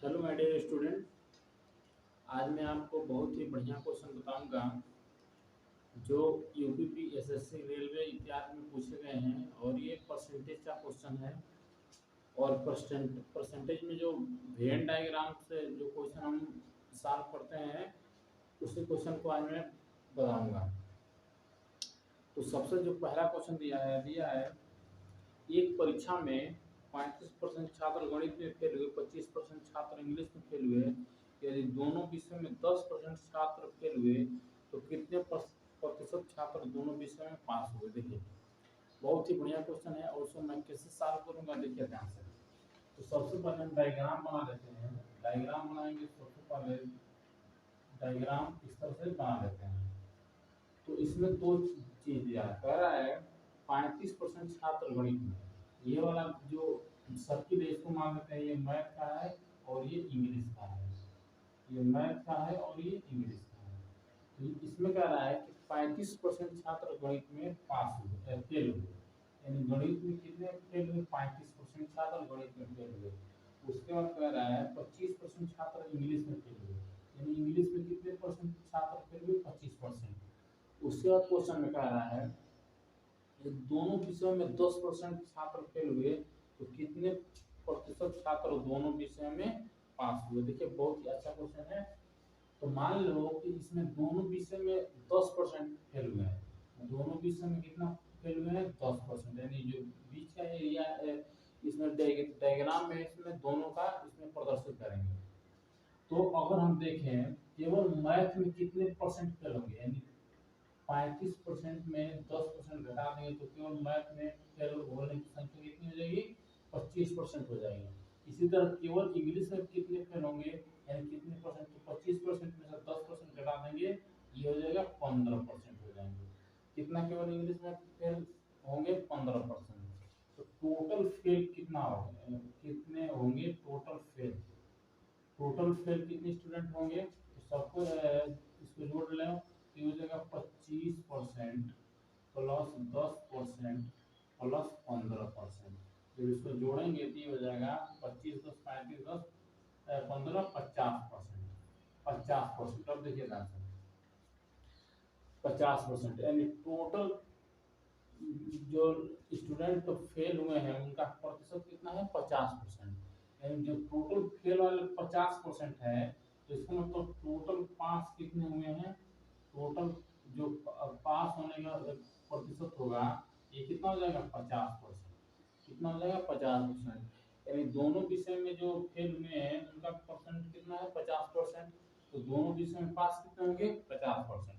Hello my dear student. आज मैं आपको बहुत ही बढ़िया क्वेश्चन बताऊंगा जो यूपीपी एसएससी रेलवे इत्यादि में पूछे गए हैं और ये परसेंटेज का क्वेश्चन है। और परसेंटेज में जो वेन डायग्राम से जो क्वेश्चन हम सॉल्व करते हैं उसी क्वेश्चन को आज मैं बताऊंगा। तो सबसे जो पहला क्वेश्चन दिया है एक परीक्षा में 35% छात्र गणित में फेल हुए, 25% छात्र इंग्लिश में फेल हुए। यदि दोनों विषय में 10% छात्र फेल हुए तो कितने प्रतिशत छात्र दोनों विषय में पास हुए। देखिए बहुत ही बढ़िया क्वेश्चन है और उसको मैं कैसे सॉल्व करूंगा देखिए ध्यान से। तो सबसे पहले हम डायग्राम बना लेते हैं। डायग्राम बनाएंगे सबसे पहले डायग्राम इस तरह से बना लेते हैं। तो इसमें दो चीज दिया है। कह रहा है 35% छात्र गणित में, ये वाला जो सर्किल है इसको मान लेते हैं ये मैथ का है और ये इंग्लिश का है। ये मैथ का है और ये इंग्लिश का है। तो इसमें कह रहा है कि 35% छात्र गणित में पास हुए, फेल हुए। यानी गणित में कितने फेल हुए? 35% छात्र गणित में फेल हुए। उसके बाद कह रहा है 25% छात्र इंग्लिश में फेल हुए। यानी इंग्लिश में कितने परसेंट छात्र फेल हुए? 25%। उसके बाद क्वेश्चन में कह रहा है ये दोनों विषयों में 10% छात्र फेल हुए तो कितने प्रतिशत छात्र दोनों विषयों में पास हुए। देखिए बहुत ही अच्छा क्वेश्चन है। तो मान लो कि इसमें दोनों विषय में 10% फेल हुए हैं। दोनों विषय में कितना फेल हुए हैं? 10%। यानी जो बीच का एरिया है इसमें डायग्राम में इसमें दोनों का इसमें प्रदर्शित करेंगे। तो अगर हम देखें केवल मैथ में कितने परसेंट फेल होंगे, यानी 35% में 10% घटा देंगे तो केवल मैथ में फेल होने की संख्या कितनी हो जाएगी? 25% हो जाएगी। इसी तरह केवल इंग्लिश में कितने फेल होंगे, यानी कितने परसेंट? तो 25% में से 10% घटा देंगे, ये हो जाएगा 15% हो जाएंगे। कितना केवल इंग्लिश में फेल होंगे? 15%। तो टोटल फेल कितना होगा, कितने होंगे टोटल फेल? टोटल फेल कितने स्टूडेंट होंगे? तो सबको इसको जोड़ लें तो हो जाएगा 25% प्लस 10% प्लस 15%। जब इसको जोड़ेंगे तो ये हो जाएगा 25 10 35 10 15 50%। 50%। अब देखिए ध्यान से 50% यानी टोटल जो स्टूडेंट तो फेल हुए हैं उनका प्रतिशत कितना है? 50%। यानी जो टोटल फेल वाले 50% है तो इसका मतलब टोटल पास कितने हुए हैं? टोटल जो पास होने का प्रतिशत होगा ये कितना हो जाएगा? 50%। कितना हो जाएगा? 50%। यानी दोनों विषय में जो फेल हुए हैं उनका परसेंट कितना है? 50%। तो दोनों विषय में पास कितने होंगे? 50%।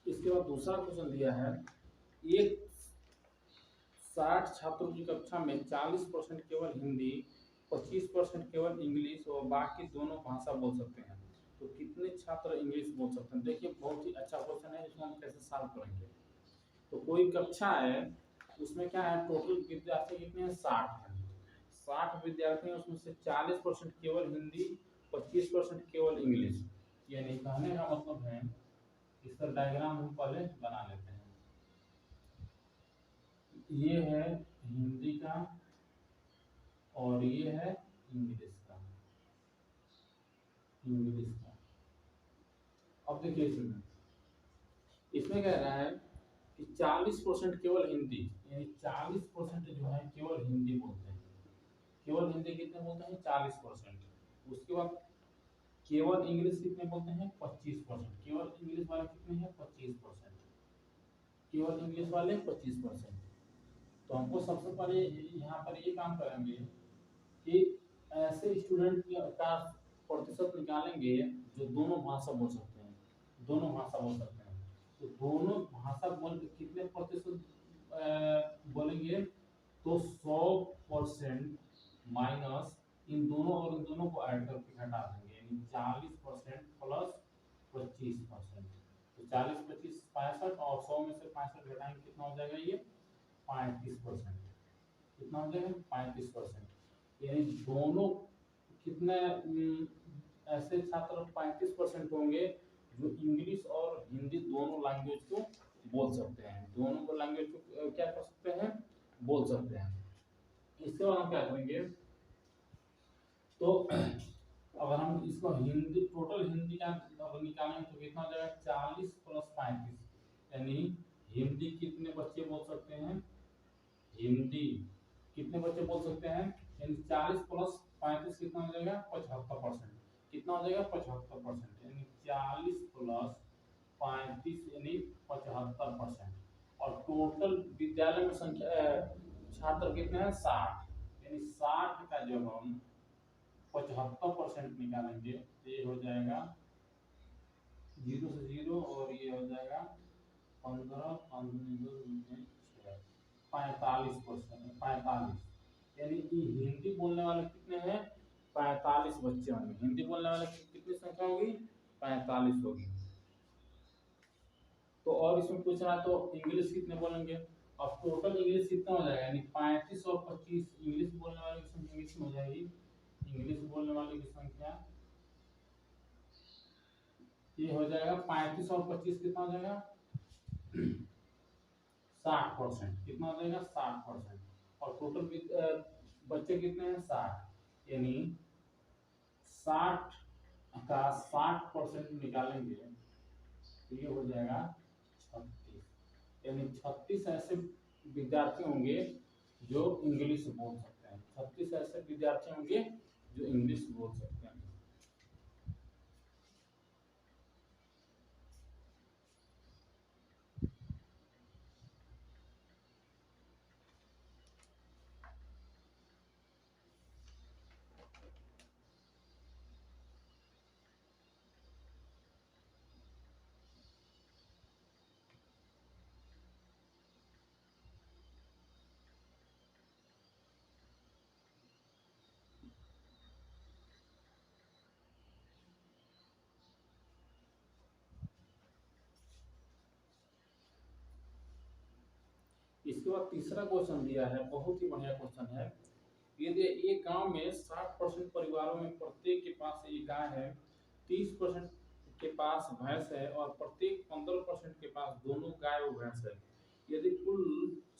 इसके बाद दूसरा क्वेश्चन दिया है एक 60 छात्रों की कक्षा में 40% केवल हिंदी, 25% केवल इंग्लिश और बाकी दोनों भाषा बोल सकते हैं। तो कितने छात्र इंग्लिश बोल सकते हैं? देखिए बहुत ही अच्छा क्वेश्चन है, इसको हम कैसे सॉल्व करेंगे। तो कोई कक्षा है उसमें क्या है टोटल विद्यार्थी कितने हैं? 60 हैं। 60 विद्यार्थी हैं उसमें से 40% केवल हिंदी, 25% केवल इंग्लिश। यानी कहने का मतलब है इसका डायग्राम हम पहले बना लेते हैं। ये है हिंदी का और ये है इंग्लिश का। इंग्लिश का अब देखिए इसमें इसमें कह रहा है कि 40% केवल हिंदी, यानी 40% जो है केवल हिंदी बोलते हैं। केवल हिंदी कितने बोलते हैं? 40%। उसके बाद केवल इंग्लिश कितने बोलते हैं? 25%। केवल इंग्लिश वाले कितने हैं? 25%। केवल इंग्लिश वाले 25%। तो हमको सबसे पहले यहाँ पर ये काम करेंगे कि ऐसे स्टूडेंट का प्रतिशत निकालेंगे जो दोनों भाषा बोल सकते हैं। दोनों भाषा बोल सकते हैं तो दोनों भाषा बोल कितने प्रतिशत बोलेंगे? तो 100% माइनस इन दोनों और इन दोनों को ऐड करके घटा देंगे, यानी 40% प्लस 25%। तो 40 25 65 और 100 में से 65 घटाएंगे कितना हो जाएगा, ये 35%। कितना हो जाएगा 35%। यानी दोनों कितने ऐसे छात्र 35% होंगे जो इंग्लिश और हिंदी दोनों लैंग्वेज को बोल सकते हैं, दोनों को लैंग्वेज को क्या कर सकते हैं, बोल सकते हैं। इसके बाद हम क्या करेंगे, तो अगर हम इसको हिंदी टोटल हिंदी का अगर निकालेंगे तो कितना हो जाएगा 40 प्लस 35, यानी हिंदी कितने बच्चे बोल सकते हैं, हिंदी कितने बच्चे बोल सकते हैं, यानी 40 प्लस 35 कितना हो जाएगा 75%। कितना हो जाएगा 75%, यानी 40 प्लस 35 यानी 75%। और टोटल विद्यालय में संख्या छात्र कितने हैं 60, यानी 60 का जब हम 75% निकालेंगे तो ये हो जाएगा 0 से 0 और ये हो जाएगा 15 45%, 45, यानी कि हिंदी बोलने वाले कितने हैं 45 बच्चे होंगे, हिंदी बोलने वाले कितनी संख्या होगी 45 होगी। तो और इसमें पूछ रहा है तो इंग्लिश कितने बोलेंगे, अब टोटल इंग्लिश कितना हो जाएगा, यानी 35 और 25 इंग्लिश बोलने वाले की संख्या कितनी हो जाएगी, इंग्लिश बोलने वाले की संख्या ये हो जाएगा 35 और 25 कितना हो जाएगा 60%। कितना हो जाएगा 60%। और टोटल बच्चे कितने हैं 60, यानी 60 का 60% निकालेंगे तो ये हो जाएगा 36, यानी 36 ऐसे विद्यार्थी होंगे जो इंग्लिश बोल सकते हैं, 36 ऐसे विद्यार्थी होंगे जो इंग्लिश बोल सकते हैं। इसके बाद तीसरा क्वेश्चन दिया है, बहुत ही बढ़िया क्वेश्चन है। यदि एक गांव में 60% परिवारों में प्रत्येक के पास एक गाय है, 30% के पास भैंस है और प्रत्येक 15% के पास दोनों गाय और भैंस है, यदि कुल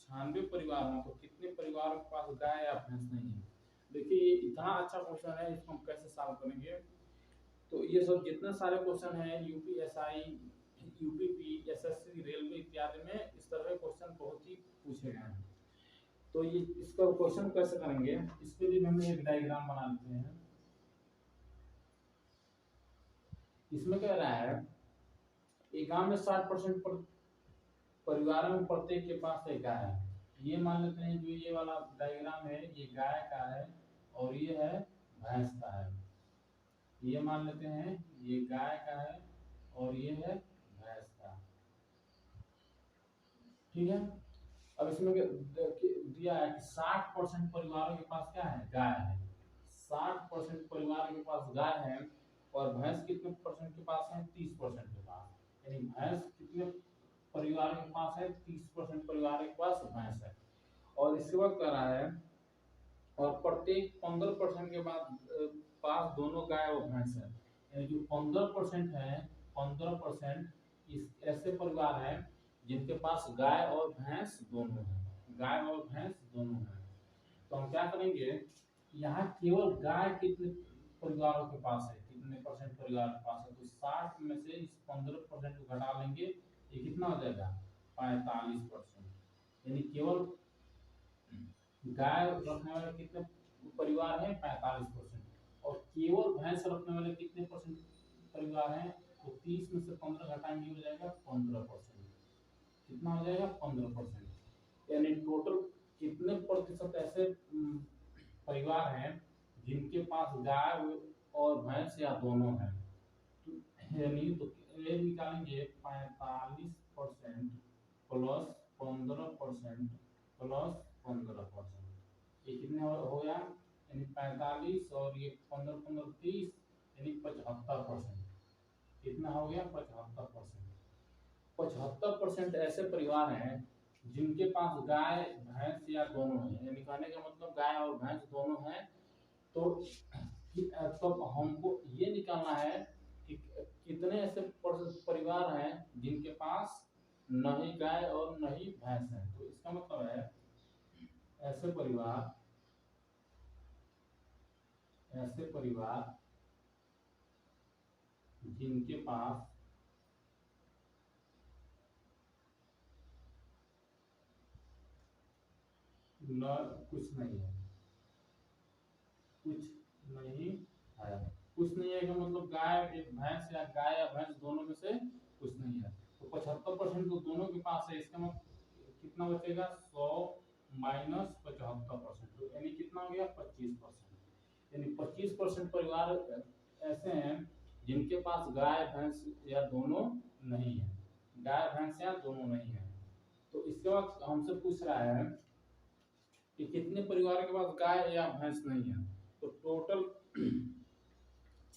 96 परिवार हो तो कितने परिवारों के पास गाय या भैंस नहीं है। देखिए ये इतना अच्छा क्वेश्चन है, इसको हम कैसे सॉल्व करेंगे। तो ये सब जितने सारे क्वेश्चन हैं यूपीएसआई, यूपीपी, एसएससी, रेलवे इत्यादि में इस तरह के क्वेश्चन बहुत ही पूछे गए हैं। तो ये इसका क्वेश्चन कैसे करेंगे, इसके लिए हम एक डायग्राम बना लेते हैं। इसमें कह रहा है एक गांव में 60% परिवारों में प्रत्येक के पास एक गाय है। ये मान लेते हैं जो ये वाला डायग्राम है ये गाय का है और ये है भैंस का है। ये मान लेते हैं ये गाय का है और ये है भैंस का, ठीक है। अब इसमें दिया है कि 60% परिवारों के पास क्या है गाय है, 60% परिवार के पास गाय है और भैंस कितने परसेंट के पास है 30% के पास, यानी भैंस कितने परिवार के पास है 30% परिवार के पास भैंस है। और इसके बाद कह रहा है और प्रत्येक 15% के बाद पास दोनों गाय और भैंस है, यानी जो 15% है 15% इस ऐसे परिवार है जिनके पास गाय और भैंस दोनों है, गाय और भैंस दोनों है। तो हम क्या करेंगे, यहाँ केवल गाय कितने परिवारों के पास है, कितने परसेंट परिवार के पास है, तो 60 में से इस 15% को घटा लेंगे, ये कितना हो जाएगा 45%, यानी केवल गाय रखने वाले कितने परिवार हैं 45%, और केवल भैंस रखने वाले कितने परसेंट परिवार हैं, तो 30 में से 15 घटाएंगे हो जाएगा 15%। कितना हो जाएगा 15%, यानी टोटल कितने प्रतिशत ऐसे परिवार हैं जिनके पास गाय और भैंस या दोनों हैं, यानी तो ये निकालेंगे 45% प्लस 15% प्लस 15%, ये कितने हो गया, यानी 45 और ये 15 15 30 यानी 75%। कितना हो गया? 75%। 75% ऐसे परिवार हैं जिनके पास गाय भैंस या दोनों है, यानी कहने का मतलब गाय और भैंस दोनों हैं। तो हमको ये निकालना है कि कितने ऐसे परिवार हैं जिनके पास न ही गाय और न ही भैंस है। तो इसका मतलब है ऐसे परिवार जिनके पास न कुछ नहीं है, कुछ नहीं है। कुछ नहीं है का मतलब भैंस या गाय या भैंस दोनों में से कुछ नहीं है। तो 75% तो दोनों के पास है, इसका मतलब कितना बचेगा? 100 माइनस 75%, तो यानी कितना हो गया? 25%। यानी 25% परिवार ऐसे हैं जिनके पास गाय भैंस या दोनों नहीं है, गाय भैंस या दोनों नहीं है। तो इसके बाद हमसे पूछ रहा है कि कितने परिवार के पास गाय या भैंस नहीं है। तो टोटल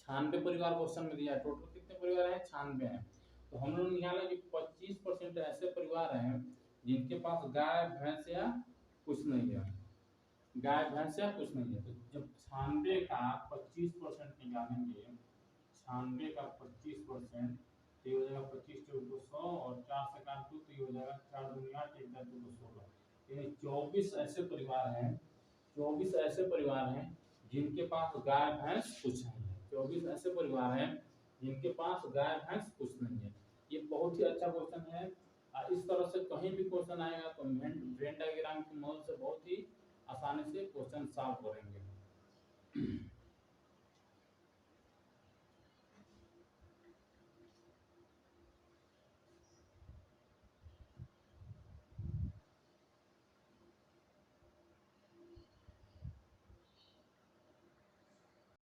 96 परिवार क्वेश्चन में दिया है। टोटल कितने परिवार हैं? 96 हैं। तो हम लोग निकाला कि 25% ऐसे परिवार हैं जिनके पास गाय भैंस या कुछ नहीं है, गाय भैंस या कुछ नहीं है। तो जब 96 का 25% निकालेंगे, 96 का 25%, तो ये हो जाएगा 25 चौको 100 और 4 से काट दो तो ये हो जाएगा 4 दूनी 8 1 4 2 16। यानी 24 ऐसे परिवार हैं, 24 ऐसे परिवार हैं जिनके पास गाय भैंस कुछ नहीं है। 24 ऐसे परिवार हैं जिनके पास गाय भैंस कुछ नहीं है। ये बहुत ही अच्छा क्वेश्चन है। इस तरह से कहीं भी क्वेश्चन आएगा तो वेन डायग्राम की मदद से बहुत ही आसानी से क्वेश्चन सॉल्व करेंगे।